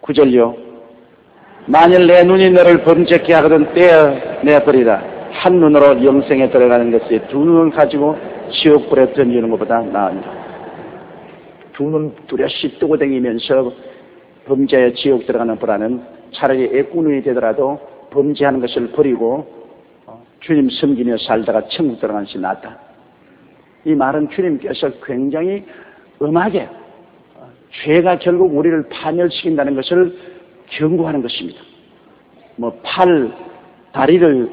9절요. 만일 내 눈이 너를 범죄케 하거든 떼어내버리라. 한 눈으로 영생에 들어가는 것이 두 눈을 가지고 지옥불에 던지는 것보다 나으니라. 두 눈 뚜렷이 뜨고 다니면서 범죄에 지옥 들어가는 보라는 차라리 애꾸눈이 되더라도 범죄하는 것을 버리고 주님 섬기며 살다가 천국 들어가는 것이 낫다. 이 말은 주님께서 굉장히 엄하게 죄가 결국 우리를 파멸시킨다는 것을 경고하는 것입니다. 팔, 다리를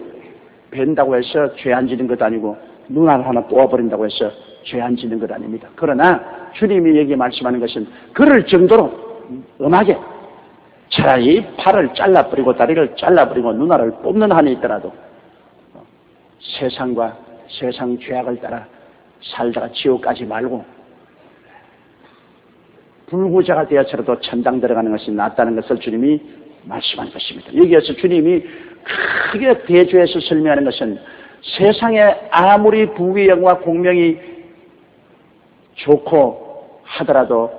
벤다고 해서 죄 안 지는 것 아니고 눈 하나 뽑아버린다고 해서 죄 안 지는 것 아닙니다. 그러나 주님이 여기 말씀하는 것은 그럴 정도로 엄하게 차라리 팔을 잘라버리고 다리를 잘라버리고 눈 하나를 뽑는 한이 있더라도 세상과 세상 죄악을 따라 살다가 지옥 가지 말고 불구자가 되어서라도 천당 들어가는 것이 낫다는 것을 주님이 말씀하는 것입니다. 여기에서 주님이 크게 대조해서 설명하는 것은 세상에 아무리 부귀 영화 공명이 좋고 하더라도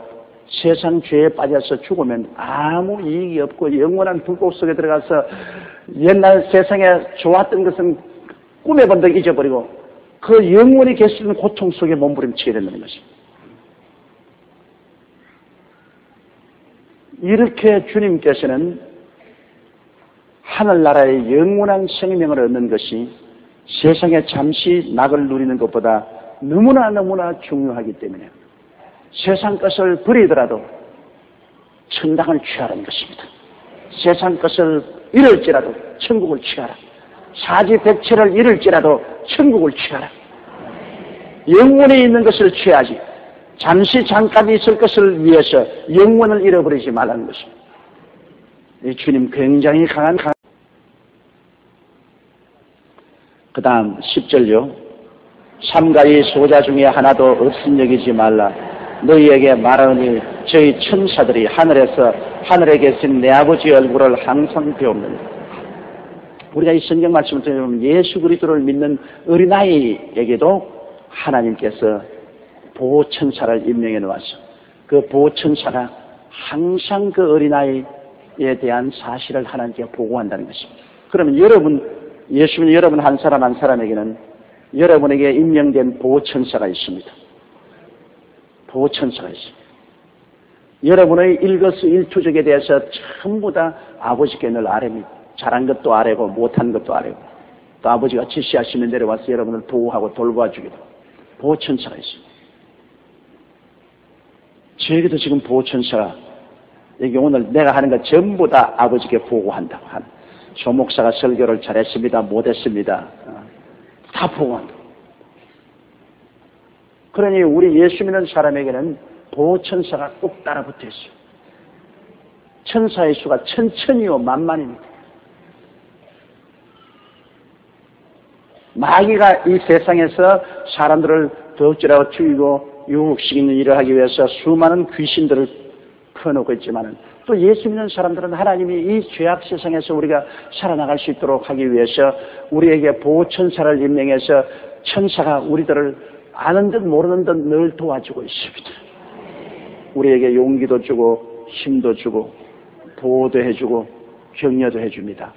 세상 죄에 빠져서 죽으면 아무 이익이 없고 영원한 불꽃 속에 들어가서 옛날 세상에 좋았던 것은 꿈에 본 적 잊어버리고 그 영원히 계시는 고통 속에 몸부림치게 된다는 것입니다. 이렇게 주님께서는 하늘나라의 영원한 생명을 얻는 것이 세상에 잠시 낙을 누리는 것보다 너무나 중요하기 때문에 세상 것을 버리더라도 천당을 취하라는 것입니다. 세상 것을 잃을지라도 천국을 취하라. 사지백체를 잃을지라도 천국을 취하라. 영원히 있는 것을 취하지 잠시 잠깐 있을 것을 위해서 영원을 잃어버리지 말라는 것입니다. 이 주님 굉장히 강한 그 다음 10절요. 삼가의 소자 중에 하나도 없음 여기지 말라. 너희에게 말하노니 저희 천사들이 하늘에 계신 내 아버지의 얼굴을 항상 배웁니다. 우리가 이 성경 말씀을 들으면 예수 그리스도를 믿는 어린아이에게도 하나님께서 보호천사를 임명해 놓아서 그 보호천사가 항상 그 어린아이에 대한 사실을 하나님께 보고한다는 것입니다. 그러면 예수 믿는 여러분 한 사람 한 사람에게는 여러분에게 임명된 보호천사가 있습니다. 보호천사가 있습니다. 여러분의 일거수일투족에 대해서 전부 다 아버지께 늘 아뢰입니다. 잘한 것도 아뢰고 못한 것도 아뢰고 또 아버지가 지시하시는 대로 와서 여러분을 보호하고 돌봐주기도 보호천사가 있습니다. 저에게도 지금 보호천사가 여기 오늘 내가 하는 것 전부 다 아버지께 보고한다고 하는 조 목사가 설교를 잘했습니다 못했습니다 다 보고한다. 그러니 우리 예수 믿는 사람에게는 보호천사가 꼭 따라붙어 있어요. 천사의 수가 천천히요 만만입니다. 마귀가 이 세상에서 사람들을 더욱지라고 죽이고 유혹시키는 일을 하기 위해서 수많은 귀신들을 펴놓고 있지만 또 예수 믿는 사람들은 하나님이 이 죄악 세상에서 우리가 살아나갈 수 있도록 하기 위해서 우리에게 보호천사를 임명해서 천사가 우리들을 아는 듯 모르는 듯 늘 도와주고 있습니다. 우리에게 용기도 주고 힘도 주고 보호도 해주고 격려도 해줍니다.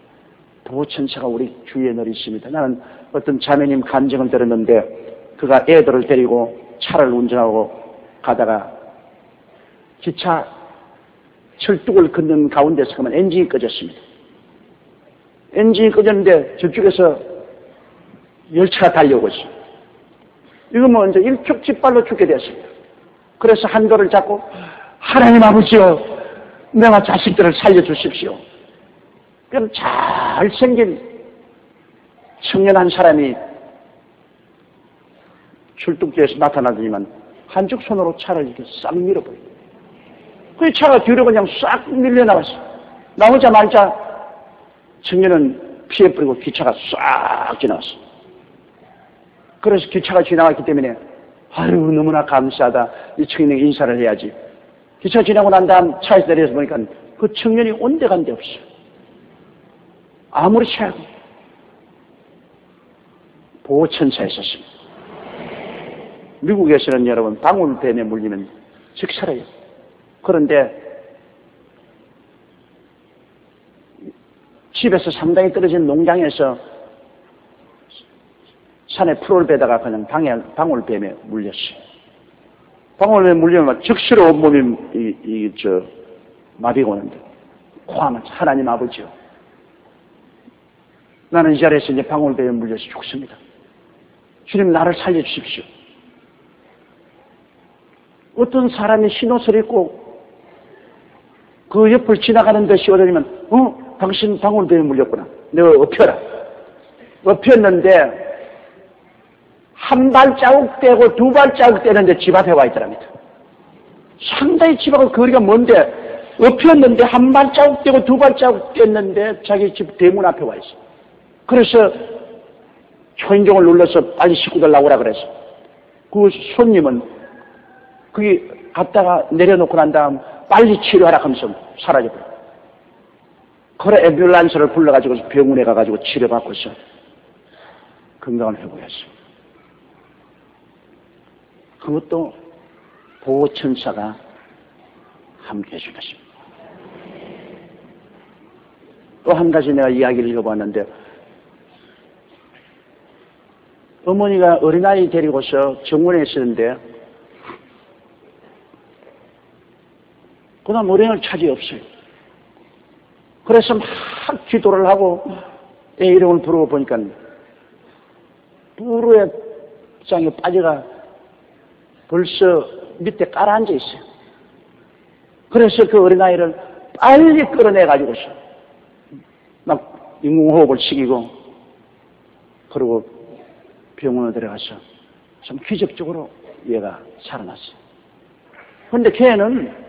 보호천사가 우리 주위에 늘 있습니다. 나는 어떤 자매님 간증을 들었는데 그가 애들을 데리고 차를 운전하고 가다가 기차 철뚝을 걷는 가운데서 가면 엔진이 꺼졌습니다. 엔진이 꺼졌는데 저쪽에서 열차가 달려오고 있어요. 이거 뭐 이제 일촉즉발로 죽게 되었습니다. 그래서 한도를 잡고 하나님 아버지여 내가 자식들을 살려주십시오. 그럼 잘생긴 청년 한 사람이 출뚝지에서 나타나더니만 한쪽 손으로 차를 이렇게 싹 밀어버려요. 그 차가 뒤로 그냥 싹 밀려나왔어요. 나오자마자 청년은 피해버리고 기차가 싹 지나갔어요. 그래서 기차가 지나갔기 때문에 아유 너무나 감사하다. 이 청년에게 인사를 해야지. 기차 지나고 난 다음 차에서 내려서 보니까 그 청년이 온데간데 없어요. 아무리 차고 보호천사에 있었습니다. 미국에서는 여러분 방울뱀에 물리면 즉살해요. 그런데 집에서 상당히 떨어진 농장에서 산에 풀을 베다가 그냥 방울뱀에 물렸어요. 방울뱀에 물리면 즉시로 온몸이 마비가 오는데 고하면 하나님 아버지요, 나는 이 자리에서 이제 방울뱀에 물려서 죽습니다. 주님 나를 살려주십시오. 어떤 사람이 흰옷을 입고 그 옆을 지나가는 듯이 오더니면 당신 방울뱀에 물렸구나. 내가 엎혀라. 엎혔는데 한 발자국 떼고 두 발자국 떼는데 집 앞에 와 있더랍니다. 상당히 집 앞하고 거리가 먼데 엎혔는데 한 발자국 떼고 두 발자국 떼는데 자기 집 대문 앞에 와 있어. 그래서 초인종을 눌러서 빨리 식구들 나오라 그래서 그 손님은 거기 갔다가 내려놓고 난 다음 빨리 치료하라 하면서 사라져버려. 그래 앰뷸런스를 불러가지고 병원에 가가지고 치료받고서 건강을 회복했어. 그것도 보호천사가 함께 해준 것입니다. 또 한 가지 내가 이야기를 해봤는데, 어머니가 어린아이 데리고서 정원에 있었는데 그 다음 어린아이 차지 없어요. 그래서 막 기도를 하고 애 이름을 부르고 보니까 부르의 장에 빠져가 벌써 밑에 깔아앉아 있어요. 그래서 그 어린아이를 빨리 끌어내가지고서 막 인공호흡을 시키고 그리고 병원에 들어가서 참 기적적으로 얘가 살아났어요. 그런데 걔는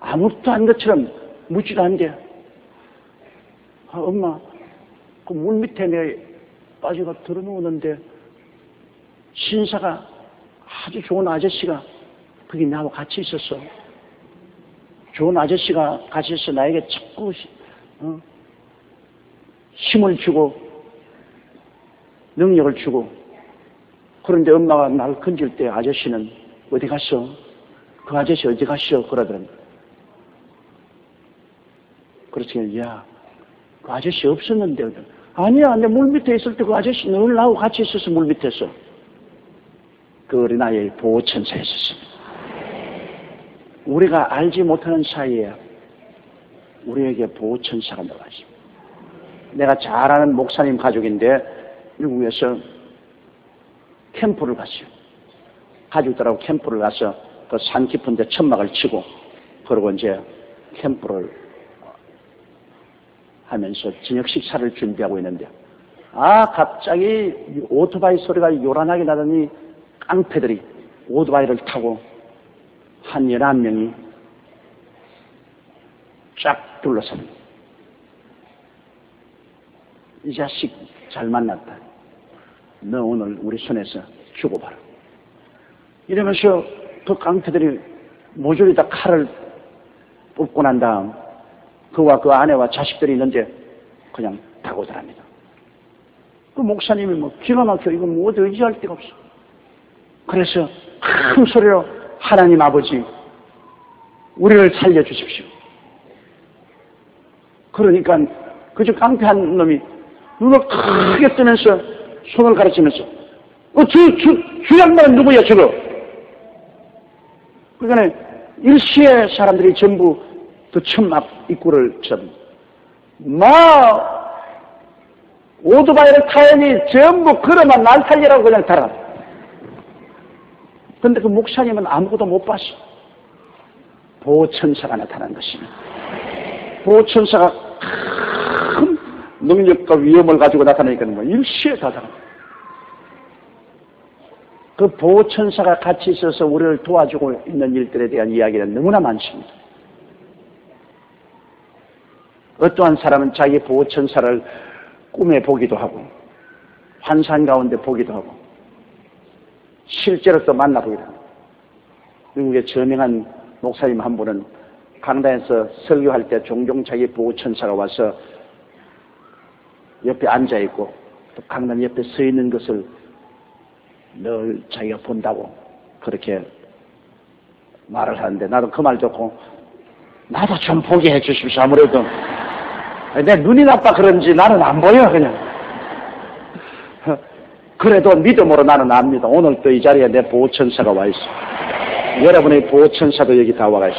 아무것도 안 것처럼 묻지도 엄마, 그 물 밑에 내 빠져가 들어누웠는데 신사가 아주 좋은 아저씨가 거기 나하고 같이 있었어. 좋은 아저씨가 같이 있어 나에게 자꾸 힘을 주고 능력을 주고. 그런데 엄마가 나를 건질 때 아저씨는 어디 갔어? 그 아저씨 어디 갔어? 그러더랍니다. 그래서 야, 그 아저씨 없었는데. 아니야, 내 물 밑에 있을 때 그 아저씨 늘 나하고 같이 있었어. 물 밑에서. 그 어린아이의 보호천사에 있었습니다. 우리가 알지 못하는 사이에 우리에게 보호천사가 나와 있습니다. 내가 잘 아는 목사님 가족인데 미국에서 캠프를 갔어요. 가족들하고 캠프를 가서 그 산 깊은 데 천막을 치고 그러고 이제 캠프를 하면서 저녁 식사를 준비하고 있는데 갑자기 오토바이 소리가 요란하게 나더니 깡패들이 오토바이를 타고 한 11명이 쫙 둘러섭니다. 이 자식 잘 만났다. 너 오늘 우리 손에서 죽어봐라. 이러면서 그 깡패들이 모조리 다 칼을 뽑고 난 다음 그와 그 아내와 자식들이 있는데 그냥 다고들합니다. 그 목사님이 기가 막혀. 이거 어디 의지할 데가 없어. 그래서 큰 소리로 하나님 아버지 우리를 살려주십시오. 그러니까 그저 깡패 한 놈이 눈을 크게 뜨면서 손을 가르치면서 주 양반은 누구야 저거? 그러니까 일시에 사람들이 전부 그 천막 입구를 오토바이를 타야니 전부 걸어만 날 살리라고 그냥 타라. 그런데 그 목사님은 아무것도 못 봤어. 보호천사가 나타난 것입니다. 보호천사가 큰 능력과 위험을 가지고 나타나니까 일시에 다 당합니다. 그 보호천사가 같이 있어서 우리를 도와주고 있는 일들에 대한 이야기는 너무나 많습니다. 어떠한 사람은 자기 보호천사를 꿈에 보기도 하고 환상 가운데 보기도 하고 실제로 또 만나보기도 하고. 미국의 저명한 목사님 한 분은 강단에서 설교할 때 종종 자기 보호천사가 와서 옆에 앉아있고 또 강단 옆에 서 있는 것을 늘 자기가 본다고 그렇게 말을 하는데 나도 그 말 듣고 나도 좀 보게 해 주십시오. 아무래도 내 눈이 나빠 그런지 나는 안 보여, 그냥. 그래도 믿음으로 나는 압니다. 오늘 또 이 자리에 내 보호천사가 와 있어. 여러분의 보호천사도 여기 다 와가 있어.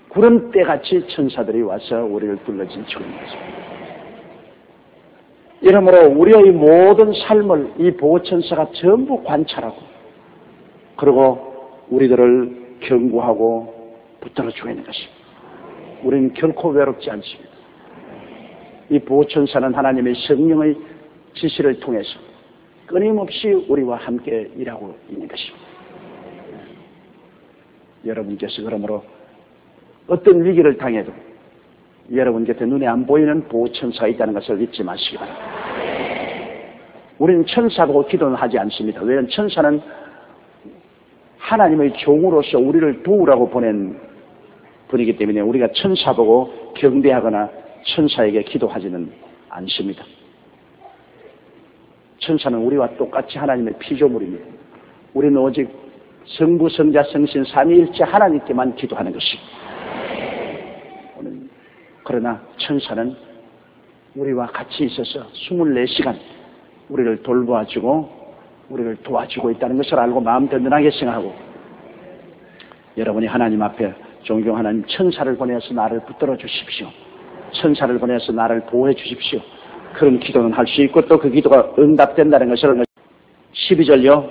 구름 때같이 천사들이 와서 우리를 둘러진치고 있는 것입니다. 이러므로 우리의 모든 삶을 이 보호천사가 전부 관찰하고, 그리고 우리들을 경고하고 붙들어주고 있는 것입니다. 우리는 결코 외롭지 않습니다. 이 보호천사는 하나님의 성령의 지시를 통해서 끊임없이 우리와 함께 일하고 있는 것입니다. 여러분께서 그러므로 어떤 위기를 당해도 여러분 곁에 눈에 안 보이는 보호천사가 있다는 것을 잊지 마시기 바랍니다. 우리는 천사 보고 기도는 하지 않습니다. 왜냐하면 천사는 하나님의 종으로서 우리를 도우라고 보낸 분이기 때문에 우리가 천사 보고 경배하거나 천사에게 기도하지는 않습니다. 천사는 우리와 똑같이 하나님의 피조물입니다. 우리는 오직 성부, 성자, 성신, 삼위일체 하나님께만 기도하는 것입니다. 그러나 천사는 우리와 같이 있어서 24시간 우리를 돌보아주고 우리를 도와주고 있다는 것을 알고 마음 든든하게 생각하고, 여러분이 하나님 앞에 존경하는 천사를 보내서 나를 붙들어 주십시오. 천사를 보내서 나를 보호해 주십시오. 그런 기도는 할 수 있고 또 그 기도가 응답된다는 것을 12절요.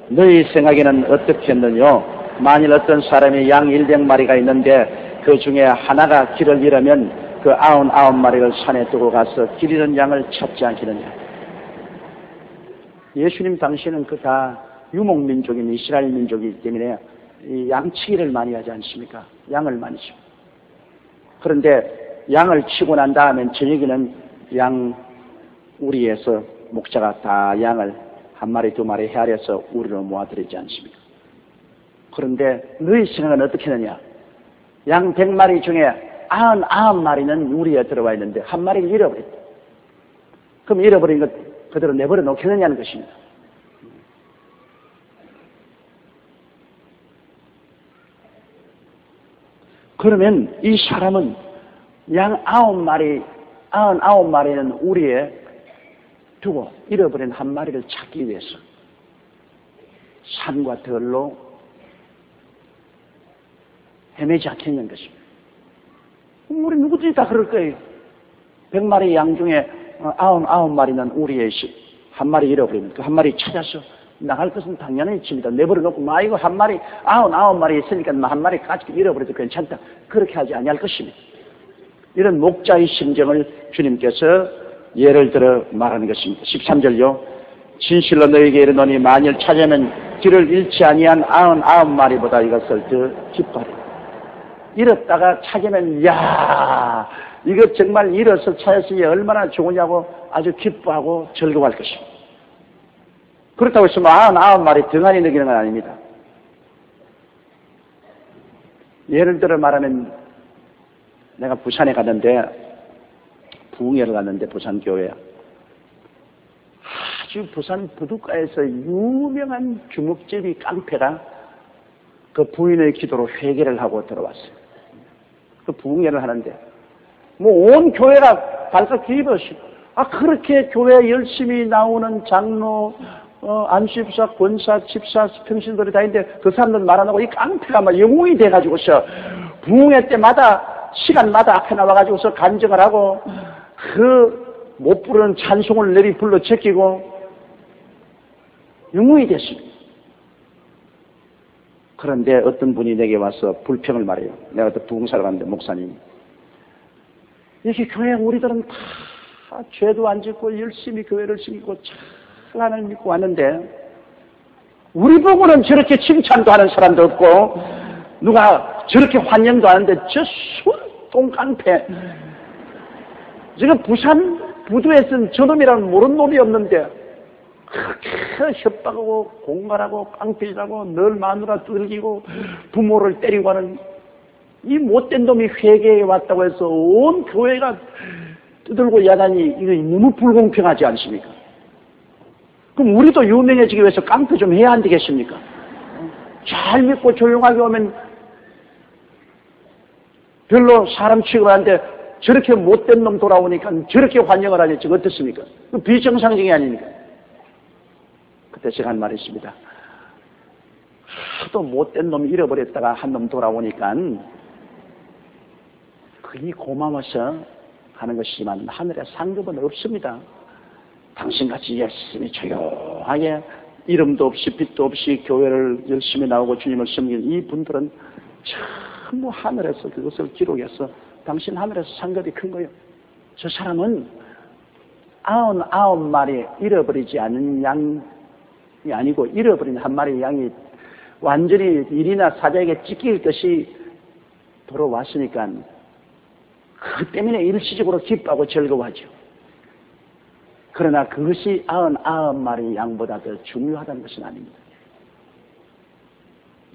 너희 생각에는 어떻게 했느냐? 만일 어떤 사람이 양 100마리가 있는데 그 중에 하나가 길을 잃으면 그 99마리를 산에 두고 가서 길 잃은 양을 찾지 않겠느냐? 예수님 당시에는 그 다 유목민족인 이스라엘 민족이기 때문에 이 양치기를 많이 하지 않습니까? 양을 많이 치고. 그런데 양을 치고 난 다음엔 저녁에는 양 우리에서 목자가 다 양을 한 마리 두 마리 헤아려서 우리로 모아드리지 않습니까? 그런데 너희 생각은 어떻게 하느냐? 양 100마리 중에 99마리는 우리에 들어와 있는데 한 마리를 잃어버렸다. 그럼 잃어버린 것 그대로 내버려 놓겠느냐는 것입니다. 그러면 이 사람은 양 99마리는 우리에 두고 잃어버린 한 마리를 찾기 위해서 산과 들로 헤매지 않겠냐는 것입니다. 우리 누구든지 다 그럴 거예요. 100마리 양 중에 99마리는 우리의 한 마리 잃어버리면 그 한 마리 찾아서 나갈 것은 당연히 있습니다. 내버려 놓고 이거 한 마리 99마리 있으니까 한 마리 가지고 잃어버려도 괜찮다. 그렇게 하지 아니할 것입니다. 이런 목자의 심정을 주님께서 예를 들어 말하는 것입니다. 13절요. 진실로 너희에게 이르노니 만일 찾으면 길을 잃지 아니한 99마리보다 이것을 더 기뻐하리라. 잃었다가 찾으면 이거 정말 잃어서 찾았으니 얼마나 좋으냐고 아주 기뻐하고 즐거워할 것입니다. 그렇다고 해서 99마리 등한히 느끼는 건 아닙니다. 예를 들어 말하면 내가 부산에 갔는데 부흥회를 갔는데 부산교회 아주 부산 부둣가에서 유명한 주먹제비 깡패가 그 부인의 기도로 회개를 하고 들어왔어요. 그 부흥회를 하는데 온 교회가 발칵 뒤집어지고 그렇게 교회에 열심히 나오는 장로 안수집사, 권사, 집사, 평신들이 다 있는데 그 사람들 말 안 하고 이 깡패가 막 영웅이 돼가지고서 부흥회 때마다 시간마다 앞에 나와가지고서 간증을 하고 그 못 부르는 찬송을 내리 불러 제끼고 영웅이 됐습니다. 그런데 어떤 분이 내게 와서 불평을 말해요. 내가 또 부흥사를 갔는데 목사님, 이렇게 교회 우리들은 다 죄도 안 짓고 열심히 교회를 섬기고 잘 하나님 믿고 왔는데 우리 보고는 저렇게 칭찬도 하는 사람도 없고 누가 저렇게 환영도 하는데 저 손똥깡패 지금 부산 부두에서는 저놈이라는 모르는 놈이 없는데 그렇게 협박하고 공갈하고 깡패질하고 늘 마누라 두들기고 부모를 때리고 하는 이 못된 놈이 회개에 왔다고 해서 온 교회가 두들고 야단이 이거 너무 불공평하지 않습니까? 그럼 우리도 유명해지기 위해서 깡패 좀 해야 안 되겠습니까? 잘 믿고 조용하게 오면 별로 사람 취급을 하는데 저렇게 못된 놈 돌아오니까 저렇게 환영을 하겠지. 어떻습니까? 비정상적이 아닙니까? 그때 제가 한 말이 있습니다. 하도 못된 놈 잃어버렸다가 한 놈 돌아오니까 그게 고마워서 하는 것이지만 하늘에 상급은 없습니다. 당신같이 열심히 조용하게 이름도 없이 빛도 없이 교회를 열심히 나오고 주님을 섬기는 이 분들은 전부 하늘에서 그것을 기록해서 당신 하늘에서 상급이 큰 거예요. 저 사람은 99마리 잃어버리지 않은 양이 아니고 잃어버린 한 마리 양이 완전히 일이나 사자에게 찢길 것이 돌아왔으니까 그 때문에 일시적으로 기뻐하고 즐거워하죠. 그러나 그것이 99마리 양보다 더 중요하다는 것은 아닙니다.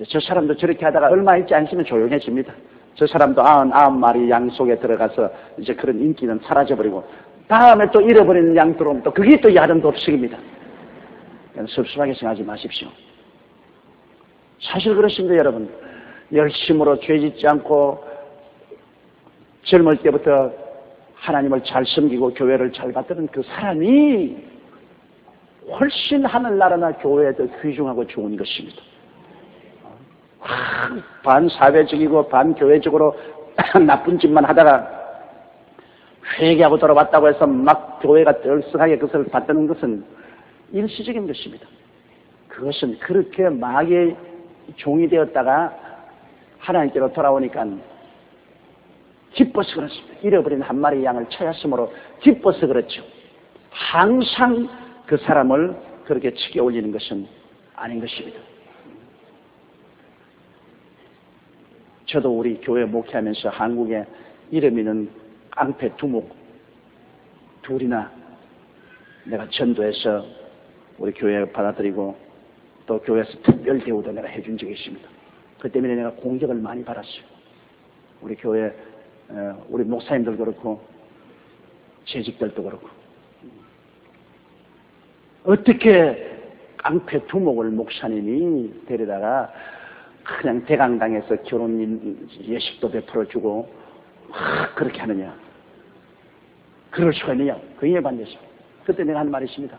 저 사람도 저렇게 하다가 얼마 있지 않으면 조용해집니다. 저 사람도 99마리 양 속에 들어가서 이제 그런 인기는 사라져버리고 다음에 또 잃어버리는 양 들어오면 또 그게 또 야른 dob식입니다. 섭섭하게 생각하지 마십시오. 사실 그렇습니다, 여러분. 열심으로 죄짓지 않고 젊을 때부터 하나님을 잘 섬기고 교회를 잘 받드는 그 사람이 훨씬 하늘나라나 교회에 더 귀중하고 좋은 것입니다. 반사회적이고 반교회적으로 나쁜 짓만 하다가 회개하고 돌아왔다고 해서 막 교회가 떨썩하게 그것을 받드는 것은 일시적인 것입니다. 그것은 그렇게 마귀의 종이 되었다가 하나님께로 돌아오니까 기뻐서 그렇습니다. 잃어버린 한 마리 양을 찾았으므로 기뻐서 그렇죠. 항상 그 사람을 그렇게 치게 올리는 것은 아닌 것입니다. 저도 우리 교회 목회하면서 한국에 이름 있는 깡패 두목 둘이나 내가 전도해서 우리 교회를 받아들이고 또 교회에서 특별 대우도 내가 해준 적이 있습니다. 그 때문에 내가 공격을 많이 받았어요. 우리 교회 우리 목사님들 그렇고 재직들도 그렇고 어떻게 깡패 두목을 목사님이 데려다가 그냥 대강당에서 결혼 예식도 베풀어주고 그렇게 하느냐. 그럴 수가 있느냐. 그 예반돼서. 그때 내가 한 말이 있습니다.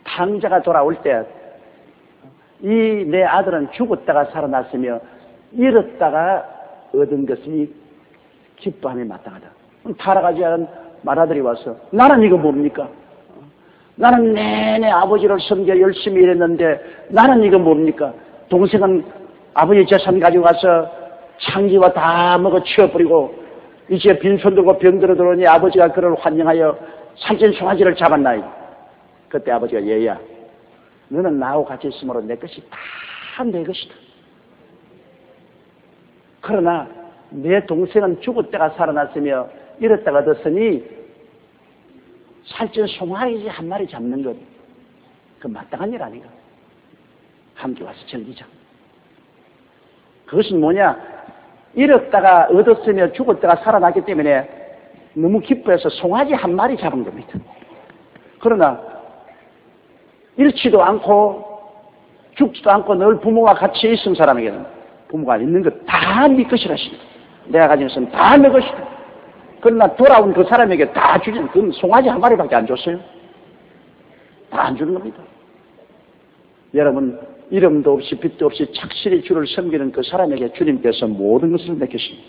탕자가 돌아올 때 이 내 아들은 죽었다가 살아났으며 잃었다가 얻은 것이 기뻐함에 마땅하다. 타락하지 않은 맏아들이 와서 나는 이거 뭡니까? 나는 내내 아버지를 섬겨 열심히 일했는데 나는 이거 뭡니까? 동생은 아버지 재산 가지고 가서 창기와 다 먹어 치워버리고 이제 빈손 들고 병들어 들어오니 아버지가 그를 환영하여 살찐 송아지를 잡았나이. 그때 아버지가 얘야 너는 나하고 같이 있으므로 내 것이 다 내 것이다. 그러나 내 동생은 죽었다가 살아났으며 잃었다가 얻었으니 살찐 송아지 한 마리 잡는 것 그 마땅한 일 아닌가. 함께 와서 즐기자. 그것은 뭐냐? 잃었다가 얻었으며 죽었다가 살아났기 때문에 너무 기뻐해서 송아지 한 마리 잡은 겁니다. 그러나 잃지도 않고 죽지도 않고 늘 부모와 같이 있은 사람에게는 부모가 있는 것 다 네 것이라십니다. 내가 가진 것은 다 내 것이다. 그러나 돌아온 그 사람에게 다 주진 그건 송아지 한 마리밖에 안 줬어요. 다 안 주는 겁니다. 여러분 이름도 없이 빛도 없이 착실히 주를 섬기는 그 사람에게 주님께서 모든 것을 맡기십니다.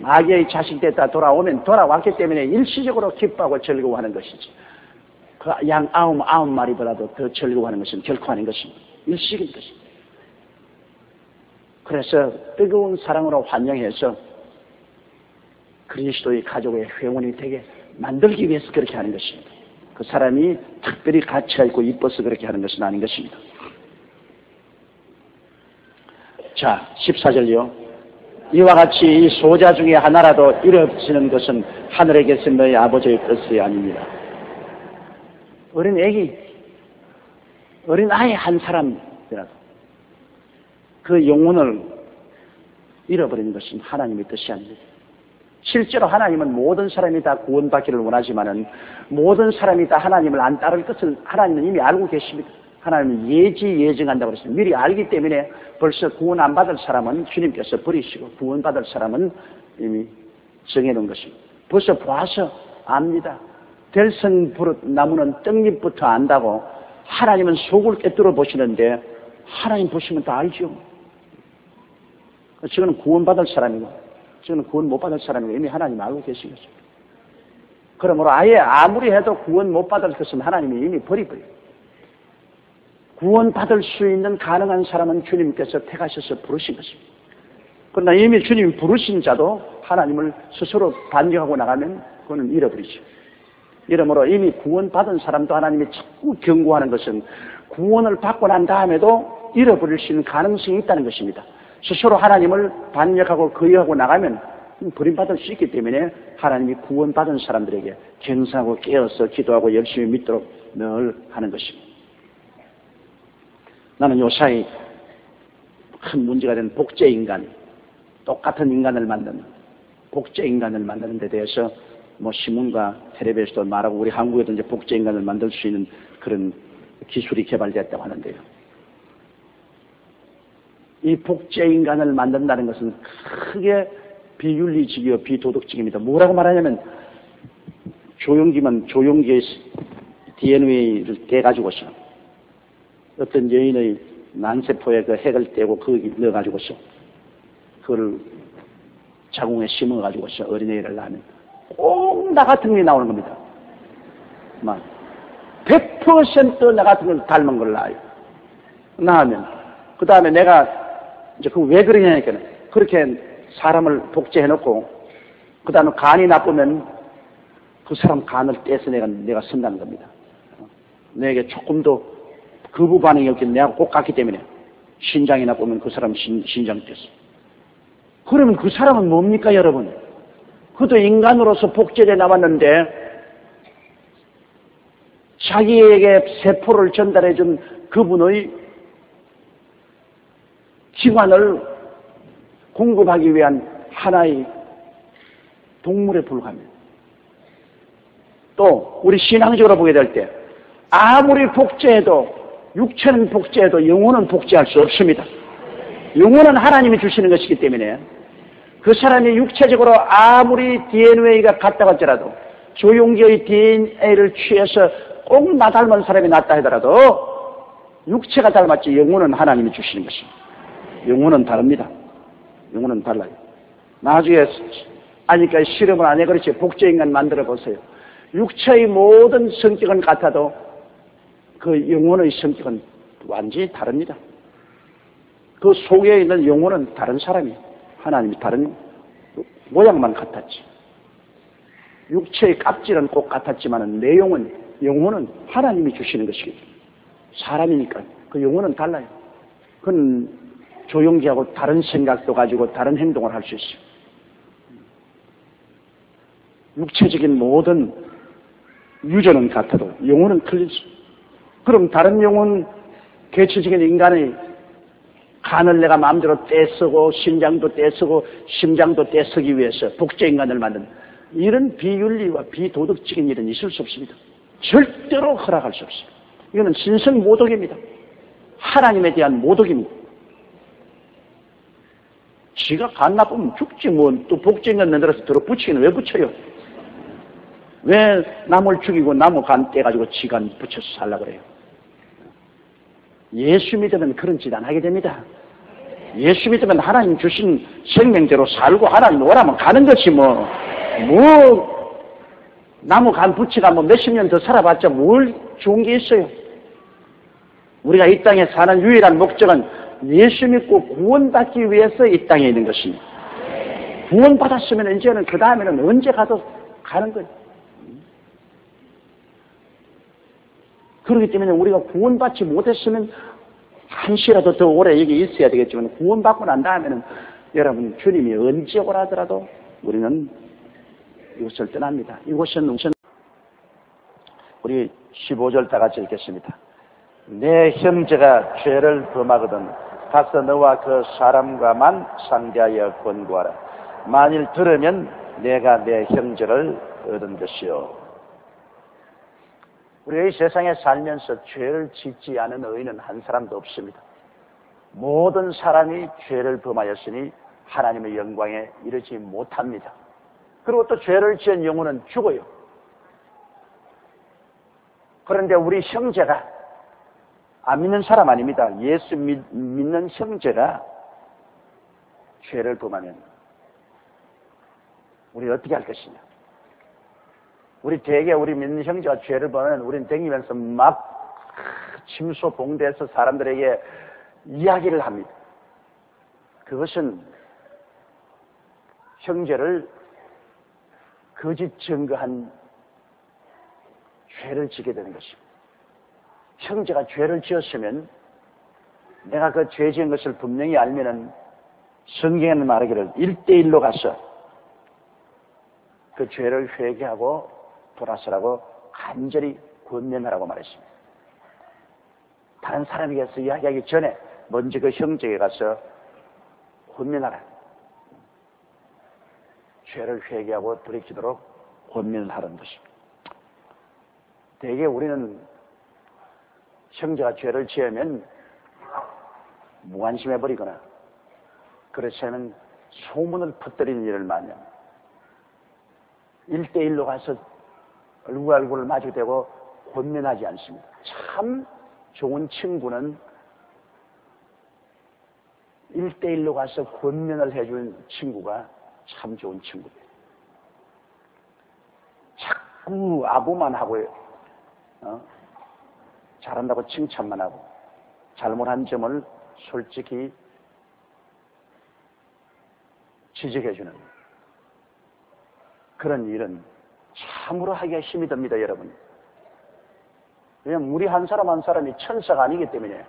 마귀의 자식 됐다 돌아오면 돌아왔기 때문에 일시적으로 기뻐하고 즐거워하는 것이지 그 양 99마리보다도 더 즐거워하는 것은 결코 아닌 것입니다. 일시적인 것입니다. 그래서 뜨거운 사랑으로 환영해서 그리스도의 가족의 회원이 되게 만들기 위해서 그렇게 하는 것입니다. 그 사람이 특별히 가치가 있고 이뻐서 그렇게 하는 것은 아닌 것입니다. 자, 14절요. 이와 같이 이 소자 중에 하나라도 잃어지는 것은 하늘에 계신 너희 아버지의 뜻이 아닙니다. 어린 애기, 어린 아이 한 사람이라도 그 영혼을 잃어버리는 것은 하나님의 뜻이 아닙니다. 실제로 하나님은 모든 사람이 다 구원받기를 원하지만은 모든 사람이 다 하나님을 안 따를 것을 하나님은 이미 알고 계십니다. 하나님은 예지예정한다고 그랬어요. 미리 알기 때문에 벌써 구원 안 받을 사람은 주님께서 버리시고 구원 받을 사람은 이미 정해놓은 것입니다. 벌써 봐서 압니다. 들선 나무는 떡잎부터 안다고 하나님은 속을 꿰뚫어 보시는데 하나님 보시면 다 알죠. 저거는 구원 받을 사람이고 저거는 구원 못 받을 사람이고 이미 하나님 알고 계신 거죠. 그러므로 아예 아무리 해도 구원 못 받을 것은 하나님이 이미 버리버려요. 구원 받을 수 있는 가능한 사람은 주님께서 택하셔서 부르신 것입니다. 그러나 이미 주님이 부르신 자도 하나님을 스스로 반격하고 나가면 그거는 잃어버리죠. 이러므로 이미 구원 받은 사람도 하나님이 자꾸 경고하는 것은 구원을 받고 난 다음에도 잃어버릴 수 있는 가능성이 있다는 것입니다. 스스로 하나님을 반역하고 거역하고 나가면 버림받을 수 있기 때문에 하나님이 구원받은 사람들에게 경성하고 깨어서 기도하고 열심히 믿도록 늘 하는 것입니다. 나는 요사이 큰 문제가 된 복제인간, 똑같은 인간을 만드는 복제인간을 만드는 데 대해서 신문과 텔레비전에서도 말하고 우리 한국에도 이제 복제인간을 만들 수 있는 그런 기술이 개발되었다고 하는데요. 이 복제인간을 만든다는 것은 크게 비윤리적이요 비도덕적입니다. 뭐라고 말하냐면 조용기의 DNA를 떼가지고서 어떤 여인의 난세포에 그 핵을 떼고 거기 넣어가지고서 그걸 자궁에 심어가지고서 어린애를 낳으면 꼭 나 같은 게 나오는 겁니다. 100% 나 같은 걸 닮은 걸 낳아요. 낳으면 그 다음에 내가 이제 그 왜 그러냐니까 그렇게 사람을 복제해놓고 그 다음에 간이 나쁘면 그 사람 간을 떼서 내가 쓴다는 겁니다. 내게 조금도 거부 반응이 없기 때문에 내가 꼭 갔기 때문에 신장이 나쁘면 그 사람 신장 떼서. 그러면 그 사람은 뭡니까 여러분? 그도 인간으로서 복제돼 나왔는데 자기에게 세포를 전달해준 그분의 기관을 공급하기 위한 하나의 동물에 불과합니다. 또 우리 신앙적으로 보게 될 때 아무리 복제해도 육체는 복제해도 영혼은 복제할 수 없습니다. 영혼은 하나님이 주시는 것이기 때문에 그 사람이 육체적으로 아무리 DNA가 같다고 할지라도 조용기의 DNA를 취해서 꼭 나 닮은 사람이 낫다 하더라도 육체가 닮았지 영혼은 하나님이 주시는 것입니다. 영혼은 다릅니다. 영혼은 달라요. 나중에 아니까 실험을 안 해 그렇지 복제인간 만들어 보세요. 육체의 모든 성격은 같아도 그 영혼의 성격은 완전히 다릅니다. 그 속에 있는 영혼은 다른 사람이에요. 하나님이 다른 모양만 같았지. 육체의 껍질은 꼭 같았지만 내용은 영혼은 하나님이 주시는 것이거든요. 사람이니까 그 영혼은 달라요. 그건 조용기하고 다른 생각도 가지고 다른 행동을 할 수 있어요. 육체적인 모든 유전은 같아도 영혼은 틀리죠. 그럼 다른 영혼, 개체적인 인간의 간을 내가 마음대로 떼쓰고 신장도 떼쓰고 심장도 떼쓰기 위해서 복제인간을 만든 이런 비윤리와 비도덕적인 일은 있을 수 없습니다. 절대로 허락할 수 없습니다. 이거는 신성 모독입니다. 하나님에 대한 모독입니다. 지가 간 나쁘면 죽지 또 복제인간 만들어서 들어붙이기는 왜 붙여요? 왜 남을 죽이고 나무 간 떼가지고 지간 붙여서 살라 그래요? 예수 믿으면 그런 짓 안 하게 됩니다. 예수 믿으면 하나님 주신 생명대로 살고 하나님 오라면 가는 것이 나무 간 붙이가 몇십 년 더 살아봤자 뭘 좋은 게 있어요. 우리가 이 땅에 사는 유일한 목적은 예수 믿고 구원받기 위해서 이 땅에 있는 것입니다. 구원받았으면 이제는 그 다음에는 언제 가도 가는 거예요. 그렇기 때문에 우리가 구원받지 못했으면 한시라도 더 오래 여기 있어야 되겠지만 구원받고 난 다음에는 여러분 주님이 언제 오라 하더라도 우리는 이곳을 떠납니다. 이곳은 우리 15절 다 같이 읽겠습니다. 내 형제가 죄를 범하거든 가서 너와 그 사람과만 상대하여 권고하라. 만일 들으면 내가 내 형제를 얻은 것이요. 우리가 이 세상에 살면서 죄를 짓지 않은 의인은 한 사람도 없습니다. 모든 사람이 죄를 범하였으니 하나님의 영광에 이르지 못합니다. 그리고 또 죄를 지은 영혼은 죽어요. 그런데 우리 형제가, 안 믿는 사람 아닙니다. 예수 믿는 형제가 죄를 범하면 우리 어떻게 할 것이냐? 우리 대개 우리 믿는 형제가 죄를 범하면 우리는 댕기면서 막 침소 봉대해서 사람들에게 이야기를 합니다. 그것은 형제를 거짓 증거한 죄를 지게 되는 것입니다. 형제가 죄를 지었으면 내가 그 죄 지은 것을 분명히 알면은 성경에는 말하기를 1대1로 가서 그 죄를 회개하고 돌아서라고 간절히 권면하라고 말했습니다. 다른 사람에게서 이야기하기 전에 먼저 그 형제에게 가서 권면하라. 죄를 회개하고 돌이키도록 권면을 하는 것입니다. 대개 우리는 형제가 죄를 지으면 무관심해버리거나 그렇지 않으면 소문을 퍼뜨리는 일을 많이 합니다. 1대1로 가서 얼굴을 마주대고 권면하지 않습니다. 참 좋은 친구는 1대1로 가서 권면을 해준 친구가 참 좋은 친구입니다. 자꾸 아부만 하고 잘한다고 칭찬만 하고 잘못한 점을 솔직히 지적해주는 그런 일은 참으로 하기가 힘이 듭니다, 여러분. 왜냐하면 우리 한 사람 한 사람이 천사가 아니기 때문에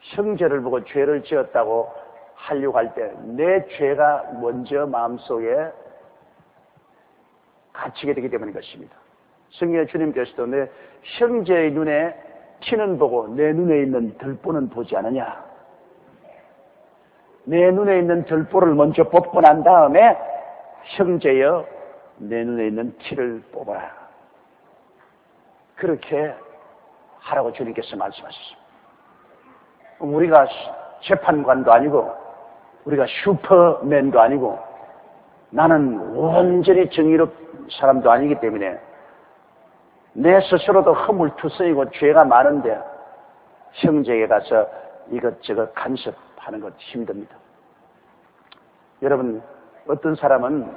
형제를 보고 죄를 지었다고 하려고 할 때 내 죄가 먼저 마음속에 갇히게 되기 때문인 것입니다. 성경의 주님께서도 내 형제의 눈에 티는 보고 내 눈에 있는 들보는 보지 않느냐. 내 눈에 있는 들보를 먼저 뽑고 난 다음에 형제여 내 눈에 있는 티를 뽑아라. 그렇게 하라고 주님께서 말씀하셨습니다. 우리가 재판관도 아니고 우리가 슈퍼맨도 아니고 나는 온전히 정의로운 사람도 아니기 때문에 내 스스로도 허물투성이고 죄가 많은데 형제에게 가서 이것저것 간섭하는 것 힘듭니다. 여러분, 어떤 사람은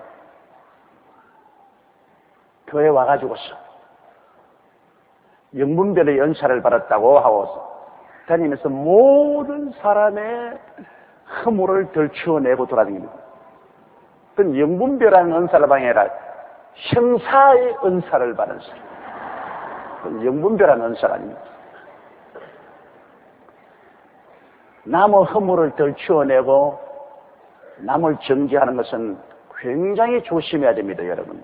교회 와가지고서 영분별의 연사를 받았다고 하고 다니면서 모든 사람의 허물을 덜추어내고 돌아다닙니다. 그건 영분별한 은사를 아니라 형사의 은사를 받은 사람. 영분별한 은사가 아닙니다. 남의 허물을 덜추어내고 남을 정죄하는 것은 굉장히 조심해야 됩니다, 여러분.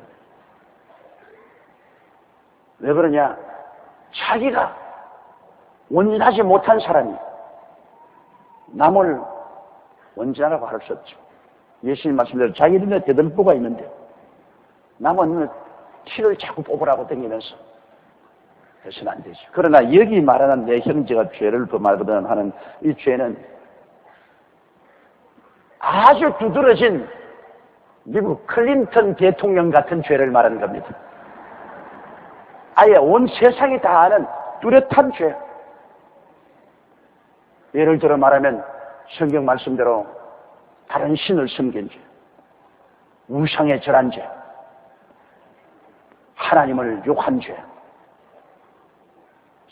왜 그러냐? 자기가 온전하지 못한 사람이 남을 온전하라고 할 수 없죠. 예수님 말씀대로 자기 눈에 대들보가 있는데 남의 눈에 티를 자꾸 뽑으라고 다니면서 해서는 안 되죠. 그러나 여기 말하는 내 형제가 죄를 범하거든 하는 이 죄는 아주 두드러진 미국 클린턴 대통령 같은 죄를 말하는 겁니다. 아예 온 세상이 다 아는 뚜렷한 죄. 예를 들어 말하면 성경 말씀대로 다른 신을 섬긴 죄, 우상에 절한 죄, 하나님을 욕한 죄,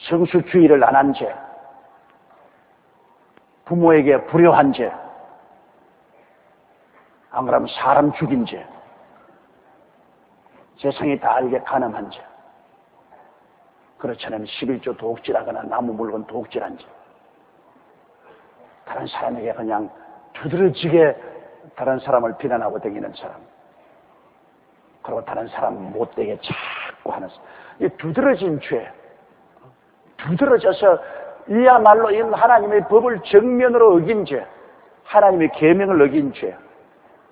성수주의를 안 한 죄, 부모에게 불효한 죄, 안 그러면 사람 죽인 죄, 세상이 다 알게 간음한 죄, 그렇지 않으면 11조 도둑질하거나 나무 물건 도둑질한 죄, 다른 사람에게 그냥 두드러지게 다른 사람을 비난하고 다니는 사람, 그리고 다른 사람 못되게 자꾸 하는 사람, 이 두드러진 죄, 두드러져서 이야말로 하나님의 법을 정면으로 어긴 죄, 하나님의 계명을 어긴 죄,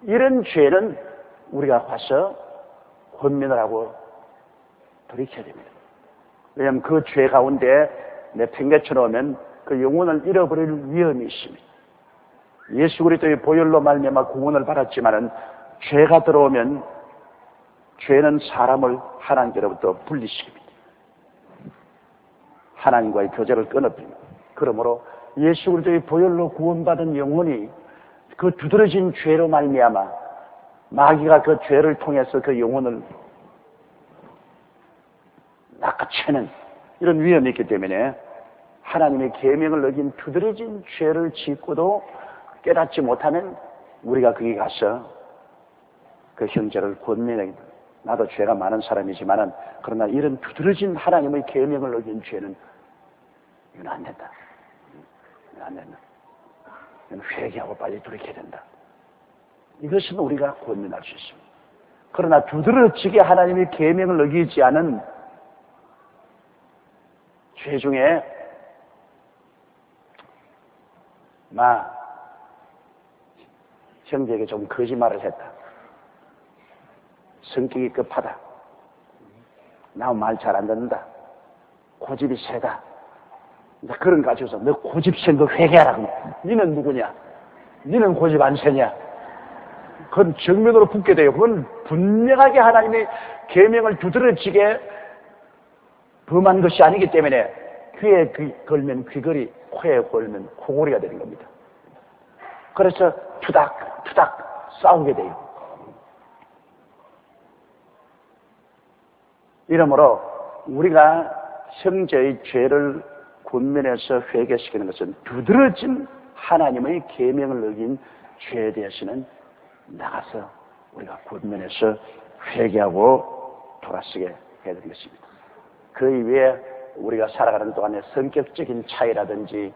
이런 죄는 우리가 가서 권면을 하고 돌이켜야 됩니다. 왜냐하면 그 죄 가운데 내팽개쳐 놓으면 그 영혼을 잃어버릴 위험이 있습니다. 예수 그리스도의 보혈로 말미암아 구원을 받았지만은 죄가 들어오면 죄는 사람을 하나님께로부터 분리시킵니다. 하나님과의 교제를 끊어버립니다. 그러므로 예수 그리스도의 보혈로 구원받은 영혼이 그 두드러진 죄로 말미암아 마귀가 그 죄를 통해서 그 영혼을 낚아채는 이런 위험이 있기 때문에 하나님의 계명을 어긴 두드러진 죄를 짓고도 깨닫지 못하면 우리가 거기 가서 그 형제를 권면해. 나도 죄가 많은 사람이지만은 그러나 이런 두드러진 하나님의 계명을 어긴 죄는 이건 안 된다. 이건 안 된다. 이건 회개하고 빨리 돌이켜야 된다. 이것은 우리가 권면할 수 있습니다. 그러나 두드러지게 하나님의 계명을 어기지 않은 죄 중에 형제에게 좀 거짓말을 했다. 성격이 급하다. 나 말 잘 안 듣는다. 고집이 세다. 그런 거 가지고서 너 고집 센 거 회개하라. 니는 누구냐? 니는 고집 안 세냐? 그건 정면으로 붙게 돼요. 그건 분명하게 하나님의 계명을 두드러지게 범한 것이 아니기 때문에 귀에 걸면 귀걸이, 코에 걸면 코골이가 되는 겁니다. 그래서 투닥투닥 싸우게 돼요. 이러므로 우리가 형제의 죄를 권면해서 회개시키는 것은 두드러진 하나님의 계명을 어긴 죄에 대해서는 나가서 우리가 권면해서 회개하고 돌아서게 해야 되는 것입니다. 그 이외에 우리가 살아가는 동안에 성격적인 차이라든지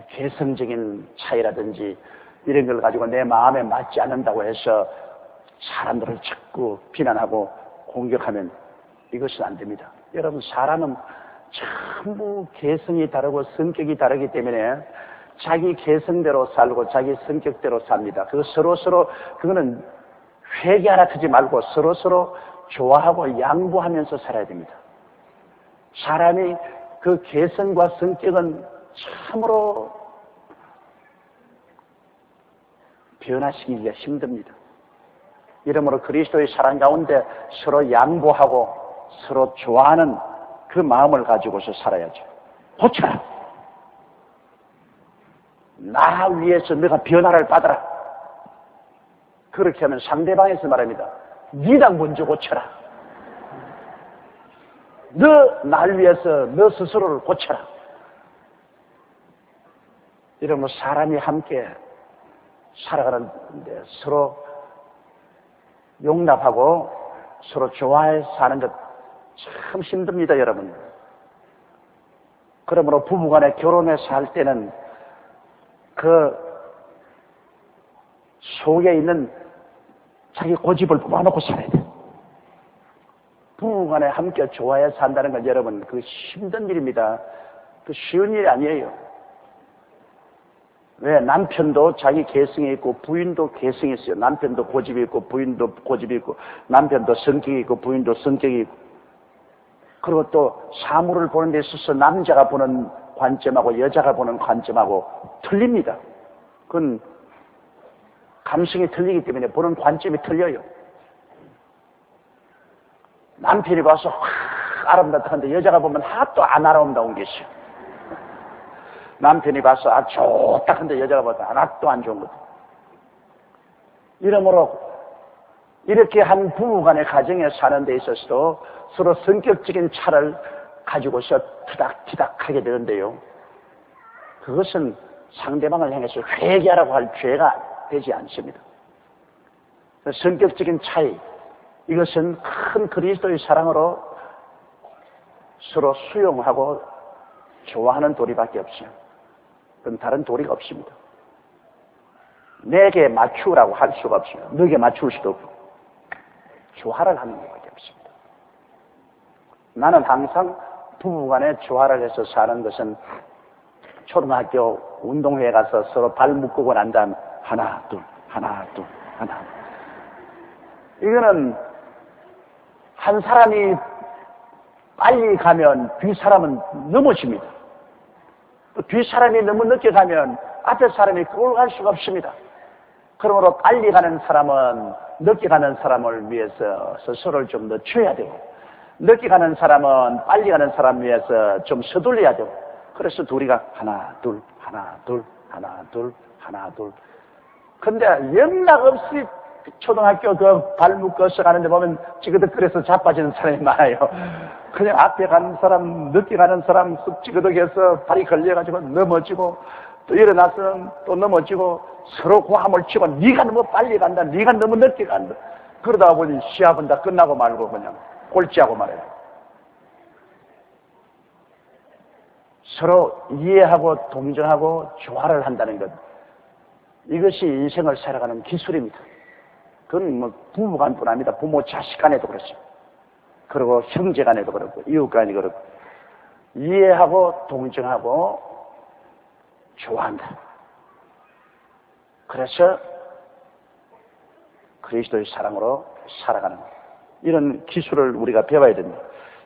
개성적인 차이라든지 이런 걸 가지고 내 마음에 맞지 않는다고 해서 사람들을 자꾸 비난하고 공격하면 이것은 안 됩니다. 여러분, 사람은 전부 개성이 다르고 성격이 다르기 때문에 자기 개성대로 살고 자기 성격대로 삽니다. 그거는 회개하라 하지 말고 서로 좋아하고 양보하면서 살아야 됩니다. 사람이 그 개성과 성격은 참으로 변화시키기가 힘듭니다. 이러므로 그리스도의 사랑 가운데 서로 양보하고 서로 좋아하는 그 마음을 가지고서 살아야죠. 고쳐라. 나 위해서 내가 변화를 받아라. 그렇게 하면 상대방에서 말합니다. 네가 먼저 고쳐라. 너 날 위해서 너 스스로를 고쳐라. 이러면 사람이 함께 살아가는데 서로 용납하고 서로 좋아해 사는 것 참 힘듭니다, 여러분. 그러므로 부부간에 결혼해서 할 때는 그 속에 있는 자기 고집을 뽑아놓고 살아야 돼요. 부부간에 함께 좋아해 산다는 건 여러분, 그 힘든 일입니다. 그 쉬운 일이 아니에요. 왜? 남편도 자기 개성이 있고 부인도 개성이 있어요. 남편도 고집이 있고 부인도 고집이 있고 남편도 성격이 있고 부인도 성격이 있고. 그리고 또 사물을 보는 데 있어서 남자가 보는 관점하고 여자가 보는 관점하고 틀립니다. 그건 감성이 틀리기 때문에 보는 관점이 틀려요. 남편이 봐서 확 아름답다 하는데 여자가 보면 하나도 안 아름다운 게 있어요. 남편이 봐서 좋다 하는데 여자가 봐서 하나도 안 좋은 것. 이러므로 이렇게 한 부부간의 가정에 사는 데 있어서도 서로 성격적인 차를 가지고서 투닥투닥하게 되는데요. 그것은 상대방을 향해서 회개하라고 할 죄가 되지 않습니다. 성격적인 차이, 이것은 큰 그리스도의 사랑으로 서로 수용하고 좋아하는 도리밖에 없어요. 그건 다른 도리가 없습니다. 내게 맞추라고 할 수가 없어요. 너에게 맞출 수도 없고 조화를 하는 것밖에 없습니다. 나는 항상 부부간에 조화를 해서 사는 것은 초등학교 운동회에 가서 서로 발 묶고 난 다음 하나 둘 하나 둘 하나. 이거는 한 사람이 빨리 가면 뒤 사람은 넘어집니다. 또 뒤 사람이 너무 늦게 가면 앞에 사람이 그걸 갈 수가 없습니다. 그러므로 빨리 가는 사람은 늦게 가는 사람을 위해서 스스로를 좀 늦춰야 되고, 늦게 가는 사람은 빨리 가는 사람을 위해서 좀 서둘러야 되고, 그래서 둘이가 하나 둘 하나 둘 하나 둘 하나 둘. 근데 연락 없이 초등학교 그 발목 꺼서 가는데 보면 찌그덕거려서 자빠지는 사람이 많아요. 그냥 앞에 가는 사람, 늦게 가는 사람 쑥 찌그덕해서 발이 걸려가지고 넘어지고, 또 일어나서 또 넘어지고, 서로 고함을 치고, 네가 너무 빨리 간다, 네가 너무 늦게 간다. 그러다 보니 시합은 다 끝나고 말고 그냥 꼴찌하고 말아요. 서로 이해하고 동정하고 조화를 한다는 것, 이것이 인생을 살아가는 기술입니다. 그건 뭐 부부 간뿐 아닙니다. 부모 자식 간에도 그렇죠. 그리고 형제 간에도 그렇고 이웃 간에도 그렇고, 이해하고 동정하고 좋아한다. 그래서 그리스도의 사랑으로 살아가는 이런 기술을 우리가 배워야 됩니다.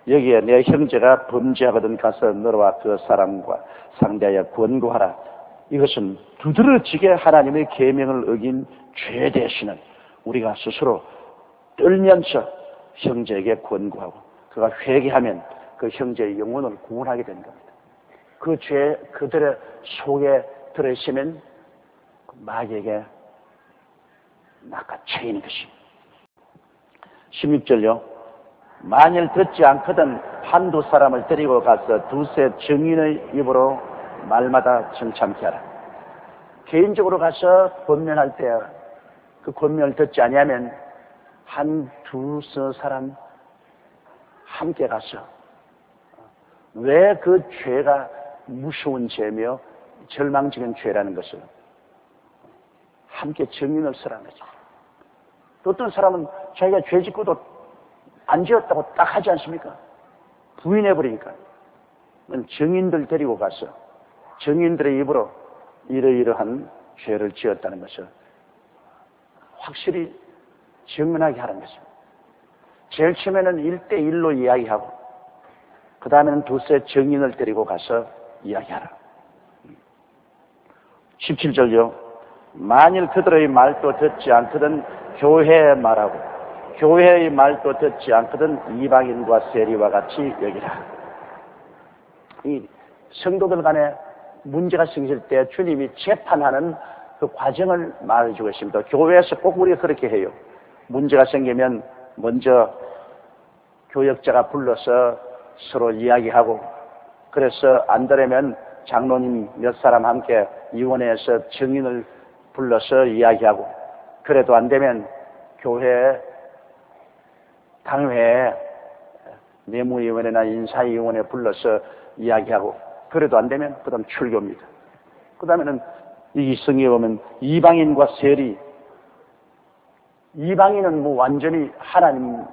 여기에 내 형제가 범죄하거든 가서 너와 그 사람과 상대하여 권고하라. 이것은 두드러지게 하나님의 계명을 어긴 죄 대신은 우리가 스스로 떨면서 형제에게 권고하고, 그가 회개하면 그 형제의 영혼을 구원하게 되는 겁니다. 그 죄 그들의 속에 들어있으면 마귀에게 낚아채이는 것입니다. 16절요. 만일 듣지 않거든 한두 사람을 데리고 가서 두세 증인의 입으로 말마다 정참케 하라. 개인적으로 가서 권면할 때 그 권면을 듣지 아니하면 한 두세 사람 함께 가서 왜 그 죄가 무서운 죄며 절망적인 죄라는 것을 함께 증인을 쓰라는 거죠. 또 어떤 사람은 자기가 죄 짓고도 안 지었다고 딱 하지 않습니까? 부인해버리니까 증인들 데리고 가서 증인들의 입으로 이러이러한 죄를 지었다는 것을 확실히 증언하게 하는 것입니다. 제일 처음에는 1대1로 이야기하고, 그 다음에는 두세 증인을 데리고 가서 이야기하라. 17절요. 만일 그들의 말도 듣지 않거든 교회의 말하고, 교회의 말도 듣지 않거든 이방인과 세리와 같이 여기라. 이 성도들 간에 문제가 생길 때 주님이 재판하는 그 과정을 말해주고 있습니다. 교회에서 꼭 우리가 그렇게 해요. 문제가 생기면 먼저 교역자가 불러서 서로 이야기하고, 그래서 안 되려면 장로님 몇 사람 함께 위원회에서 증인을 불러서 이야기하고, 그래도 안 되면 교회 당회에 내무위원회나 인사위원회 불러서 이야기하고, 그래도 안 되면 그 다음 출교입니다. 그 다음에는 이 성경에 보면 이방인과 세리, 이방인은 뭐 완전히 하나님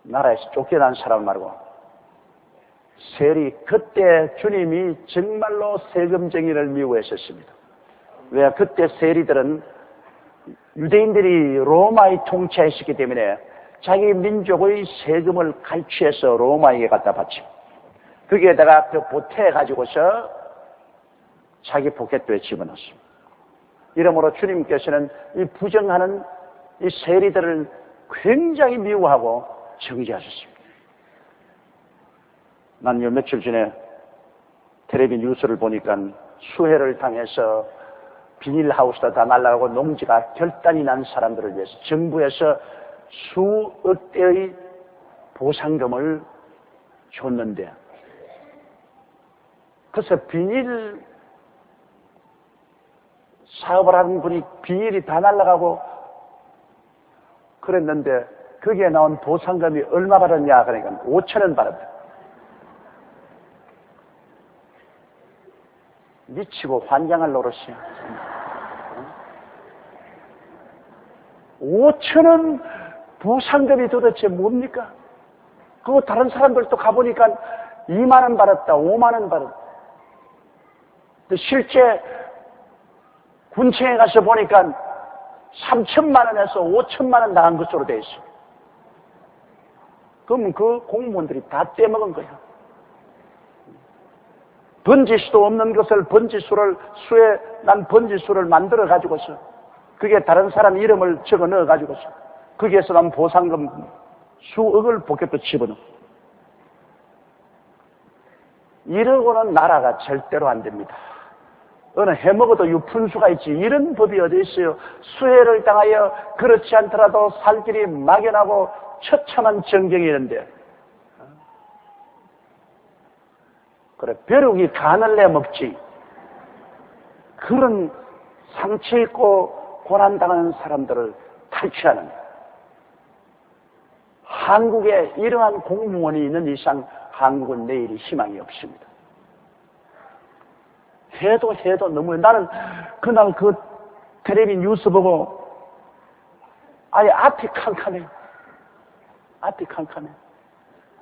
나라에서 쫓겨난 사람 말고, 세리, 그때 주님이 정말로 세금쟁이를 미워했었습니다. 왜? 그때 세리들은 유대인들이 로마의 통치했었기 때문에 자기 민족의 세금을 갈취해서 로마에게 갖다 바치고, 거기에다가 그 보태가지고서 자기 포켓도에 집어넣습니다. 이러므로 주님께서는 이 부정하는 이 세리들을 굉장히 미워하고 정죄하셨습니다. 난 요 며칠 전에 텔레비 뉴스를 보니까 수해를 당해서 비닐하우스도 다 날아가고 농지가 결단이 난 사람들을 위해서 정부에서 수억 대의 보상금을 줬는데, 그래서 비닐 사업을 하는 분이 비닐이 다 날아가고 그랬는데, 거기에 나온 보상금이 얼마 받았냐? 그러니까 5,000원 받았다. 미치고 환장할 노릇이야. 5,000원 보상금이 도대체 뭡니까? 그거 다른 사람들도 가보니까 2만 원 받았다, 5만 원 받았다. 실제 군청에 가서 보니까 3천만 원에서 5천만 원 나간 것으로 돼 있어. 그러면 그 공무원들이 다 떼먹은 거야. 번지수도 없는 것을 수에 난 번지수를 만들어 가지고서 그게 다른 사람 이름을 적어 넣어 가지고서 거기에서 난 보상금 수억을 포켓도 집어넣어. 이러고는 나라가 절대로 안 됩니다. 어느 해먹어도 유푼수가 있지 이런 법이 어디 있어요. 수해를 당하여 그렇지 않더라도 살 길이 막연하고 처참한 정경이 있는데 그래 벼룩이 간을 내먹지 그런 상처 있고 고난당하는 사람들을 탈취하는 한국에 이러한 공무원이 있는 이상 한국은 내일이 희망이 없습니다. 해도 너무 나는 그날 그 텔레비 뉴스 보고 아예 앞이 캄캄해요. 앞이 캄캄해.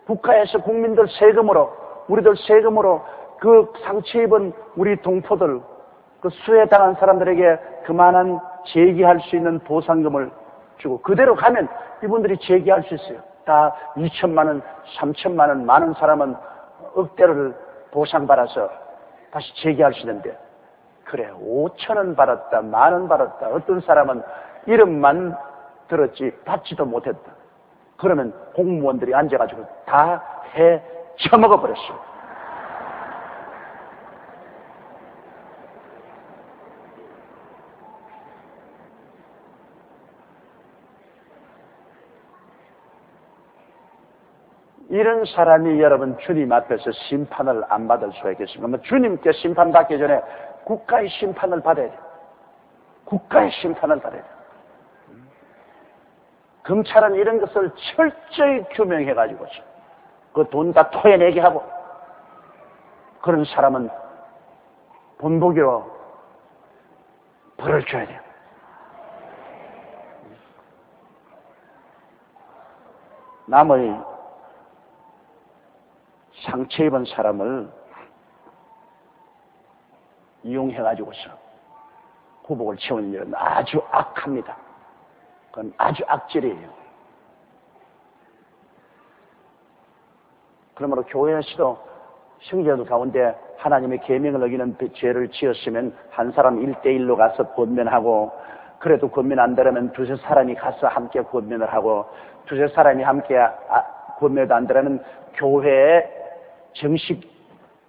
국가에서 국민들 세금으로 우리들 세금으로 그 상처 입은 우리 동포들 그 수해당한 사람들에게 그만한 제기할 수 있는 보상금을 주고 그대로 가면 이분들이 제기할 수 있어요. 다 2천만 원, 3천만 원 많은 사람은 억대를 보상받아서 다시 제기할 수 있는데 그래 5천 원 받았다, 10,000원 받았다 어떤 사람은 이름만 들었지 받지도 못했다. 그러면 공무원들이 앉아가지고 다 해 처먹어 버렸어요. 이런 사람이 여러분 주님 앞에서 심판을 안 받을 수가 있겠습니까? 주님께 심판받기 전에 국가의 심판을 받아야 돼요. 국가의 심판을 받아야 돼요. 검찰은 이런 것을 철저히 규명해가지고서 그 돈 다 토해내게 하고 그런 사람은 본보기로 벌을 줘야 돼요. 남의 상처 입은 사람을 이용해가지고서 후복을 채우는 일은 아주 악합니다. 그건 아주 악질이에요. 그러므로 교회에서도 형제들 가운데 하나님의 계명을 어기는 죄를 지었으면 한 사람 1대1로 가서 권면하고 그래도 권면 안 되려면 두세 사람이 가서 함께 권면을 하고 두세 사람이 함께 권면도 안 되려면 교회의 정식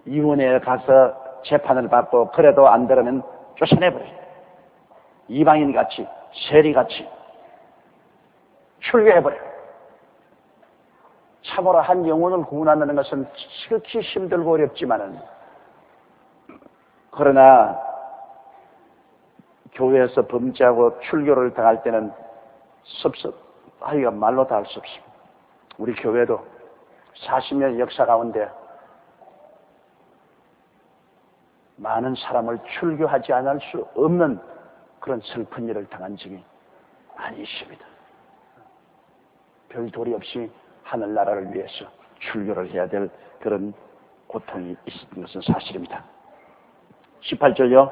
위원회에 가서 재판을 받고 그래도 안 되려면 쫓아내버려요. 이방인같이 세리같이 출교해버려요. 참으로 한 영혼을 구원한다는 것은 지극히 힘들고 어렵지만은 그러나 교회에서 범죄하고 출교를 당할 때는 섭섭하기가 말로 다 할 수 없습니다. 우리 교회도 40년 역사 가운데 많은 사람을 출교하지 않을 수 없는 그런 슬픈 일을 당한 적이 많이 있습니다. 별 도리 없이 하늘나라를 위해서 출교를 해야 될 그런 고통이 있는 것은 사실입니다. 18절요.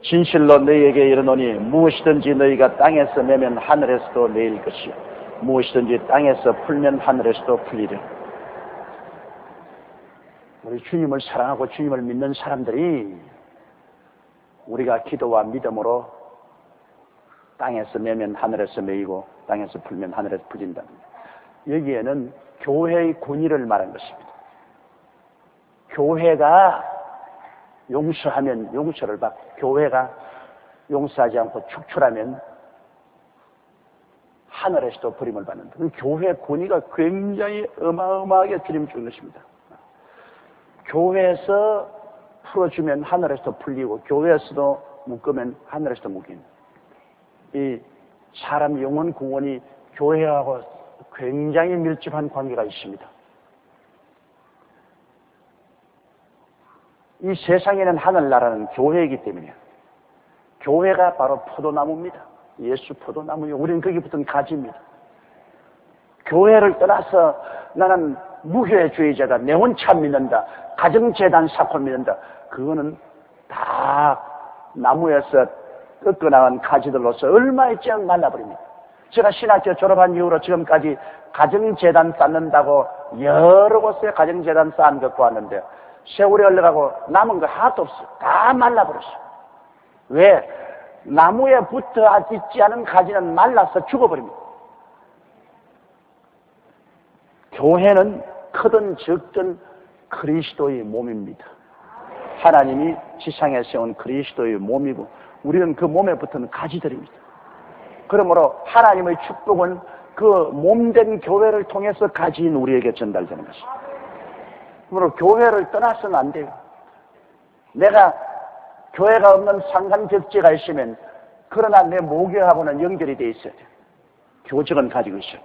진실로 너희에게 이르노니 무엇이든지 너희가 땅에서 내면 하늘에서도 내릴 것이요 무엇이든지 땅에서 풀면 하늘에서도 풀리리라. 우리 주님을 사랑하고 주님을 믿는 사람들이 우리가 기도와 믿음으로 땅에서 내면 하늘에서 메이고 땅에서 풀면 하늘에서 풀린다. 여기에는 교회의 권위를 말한 것입니다. 교회가 용서하면 용서를 받고 교회가 용서하지 않고 축출하면 하늘에서도 버림을 받는다. 교회 권위가 굉장히 어마어마하게 주님 주는 것입니다. 교회에서 풀어주면 하늘에서도 풀리고 교회에서도 묶으면 하늘에서도 묶인 이 사람 영혼 구원이 교회하고 굉장히 밀접한 관계가 있습니다. 이 세상에는 하늘나라는 교회이기 때문에 교회가 바로 포도나무입니다. 예수 포도나무요. 우리는 거기 붙은 가지입니다. 교회를 떠나서 나는 무효주의자다. 내 혼자 믿는다. 가정재단 사건 믿는다. 그거는 다 나무에서 꺾어나간 가지들로서 얼마 있지 않고 말라버립니다. 제가 신학교 졸업한 이후로 지금까지 가정재단 쌓는다고 여러 곳에 가정재단 쌓은 것고 왔는데 세월이 흘러가고 남은 거 하나도 없어. 다 말라버렸어. 왜? 나무에 붙어 있지 않은 가지는 말라서 죽어버립니다. 교회는 크든 적든 그리스도의 몸입니다. 하나님이 지상에 세운 그리스도의 몸이고 우리는 그 몸에 붙은 가지들입니다. 그러므로 하나님의 축복은 그 몸된 교회를 통해서 가지인 우리에게 전달되는 것입니다. 그러므로 교회를 떠나서는 안 돼요. 내가 교회가 없는 상간격제가 있으면 그러나 내 모교하고는 연결이 돼 있어야 돼요. 교적은 가지고 있어요.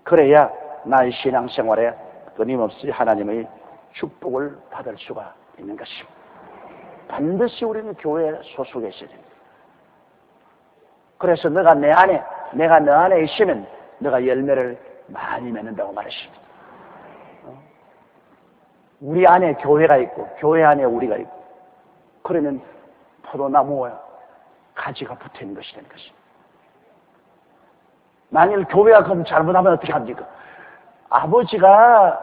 그래야 나의 신앙생활에 끊임없이 하나님의 축복을 받을 수가 있는 것입니다. 반드시 우리는 교회에 소속해 있어야 됩니다. 그래서 너가 내 안에, 내가 너 안에 있으면 너가 열매를 많이 맺는다고 말했습니다. 우리 안에 교회가 있고 교회 안에 우리가 있고 그러면 포도나무와 가지가 붙어있는 것이 되는 것입니다. 만일 교회가 그럼 잘못하면 어떻게 합니까? 아버지가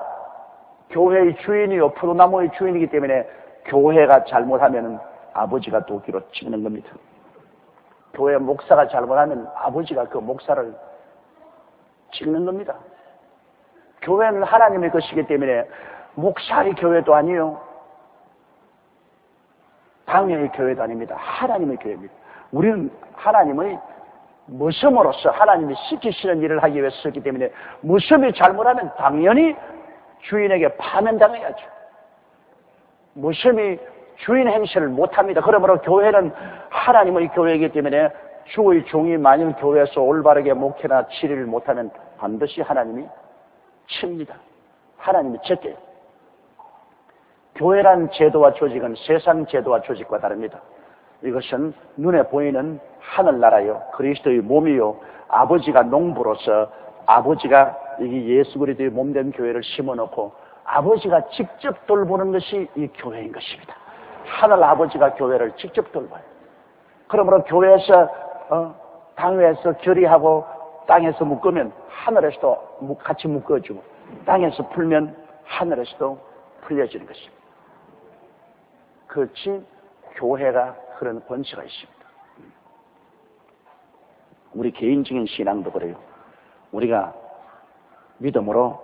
교회의 주인이요 포도나무의 주인이기 때문에 교회가 잘못하면 아버지가 도끼로 찍는 겁니다. 교회 목사가 잘못하면 아버지가 그 목사를 찍는 겁니다. 교회는 하나님의 것이기 때문에 목사의 교회도 아니요 당회의 교회도 아닙니다. 하나님의 교회입니다. 우리는 하나님의 모섬으로서 하나님이 시키시는 일을 하기 위해서 썼기 때문에 모섬이 잘못하면 당연히 주인에게 파면당해야죠. 모섬이 주인 행세를 못합니다. 그러므로 교회는 하나님의 교회이기 때문에 주의 종이 만일 교회에서 올바르게 목회나 치리를 못하면 반드시 하나님이 칩니다. 하나님이 쳤대요. 교회란 제도와 조직은 세상 제도와 조직과 다릅니다. 이것은 눈에 보이는 하늘나라요 그리스도의 몸이요 아버지가 농부로서 아버지가 이 예수 그리스도의 몸된 교회를 심어놓고 아버지가 직접 돌보는 것이 이 교회인 것입니다. 하늘 아버지가 교회를 직접 돌봐요. 그러므로 교회에서 당회에서 결의하고 땅에서 묶으면 하늘에서도 같이 묶어주고 땅에서 풀면 하늘에서도 풀려지는 것입니다. 그렇지 교회가 그런 권세가 있습니다. 우리 개인적인 신앙도 그래요. 우리가 믿음으로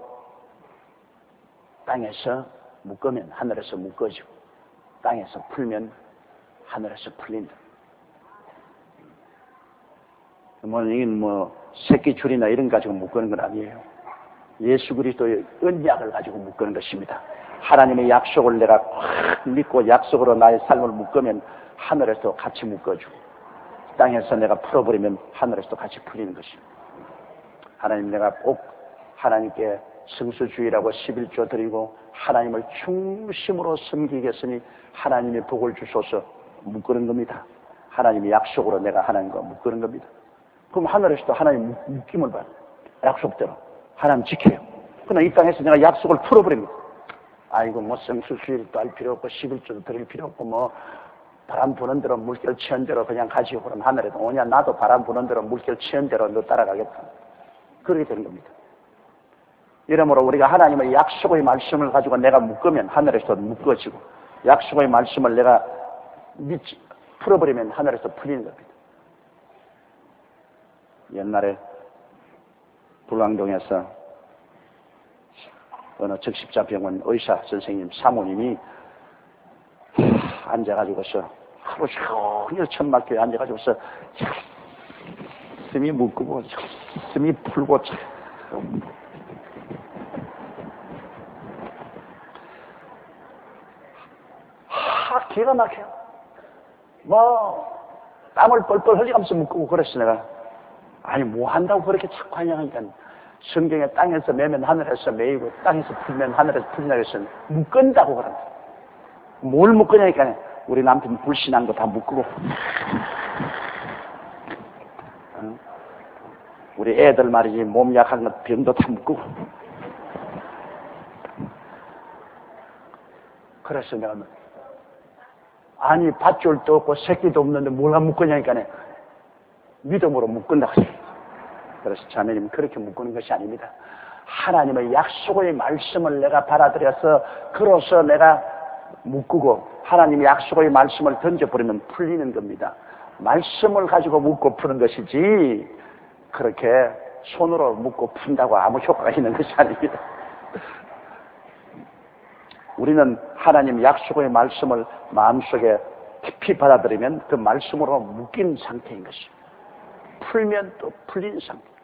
땅에서 묶으면 하늘에서 묶어지고 땅에서 풀면 하늘에서 풀린다. 이건 새끼줄이나 이런 가지고 묶는 건 아니에요. 예수 그리스도의 언약을 가지고 묶는 것입니다. 하나님의 약속을 내가 확 믿고 약속으로 나의 삶을 묶으면 하늘에서 같이 묶어주고 땅에서 내가 풀어버리면 하늘에서도 같이 풀리는 것입니다. 하나님 내가 꼭 하나님께 성수주의라고 11조 드리고 하나님을 중심으로 섬기겠으니 하나님의 복을 주소서 묶는 겁니다. 하나님의 약속으로 내가 하나님과 묶는 겁니다. 그럼 하늘에서도 하나님 묶임을 받아요. 약속대로 하나님 지켜요. 그러나 이 땅에서 내가 약속을 풀어버립니다. 아이고 성수주의도 할 필요 없고 11조도 드릴 필요 없고 바람 부는 대로 물결 치는 대로 그냥 가지고 그럼 하늘에도 오냐 나도 바람 부는 대로 물결 치는 대로 너 따라가겠다. 그렇게 되는 겁니다. 이러므로 우리가 하나님의 약속의 말씀을 가지고 내가 묶으면 하늘에서 묶어지고 약속의 말씀을 내가 풀어버리면 하늘에서 풀리는 겁니다. 옛날에 불광동에서 어느 적십자병원 의사 선생님 사모님이 앉아가지고서 하루 종일 천막교에 앉아가지고서 열심히 묶고 열심히 풀고 기가 막혀요. 땀을 뻘뻘 흘리면서 묶고 그랬어 내가. 아니 뭐 한다고 그렇게 자꾸 하냐니까 성경에 땅에서 매면 하늘에서 매이고 땅에서 풀면 하늘에서 풀린다 그래서 묶은다고 그런다. 뭘 묶으냐니까 우리 남편 불신한 거 다 묶고 우리 애들 말이지 몸 약한 거 병도 다 묶고 그래서 내가 아니 밧줄도 없고 새끼도 없는데 뭘 묶으냐니까 믿음으로 묶은다고 했어요. 그래서 자매님 그렇게 묶는 것이 아닙니다. 하나님의 약속의 말씀을 내가 받아들여서 그로서 내가 묶고 하나님의 약속의 말씀을 던져버리면 풀리는 겁니다. 말씀을 가지고 묶고 푸는 것이지 그렇게 손으로 묶고 푼다고 아무 효과가 있는 것이 아닙니다. 우리는 하나님 약속의 말씀을 마음속에 깊이 받아들이면 그 말씀으로 묶인 상태인 것입니다. 풀면 또 풀린 상태.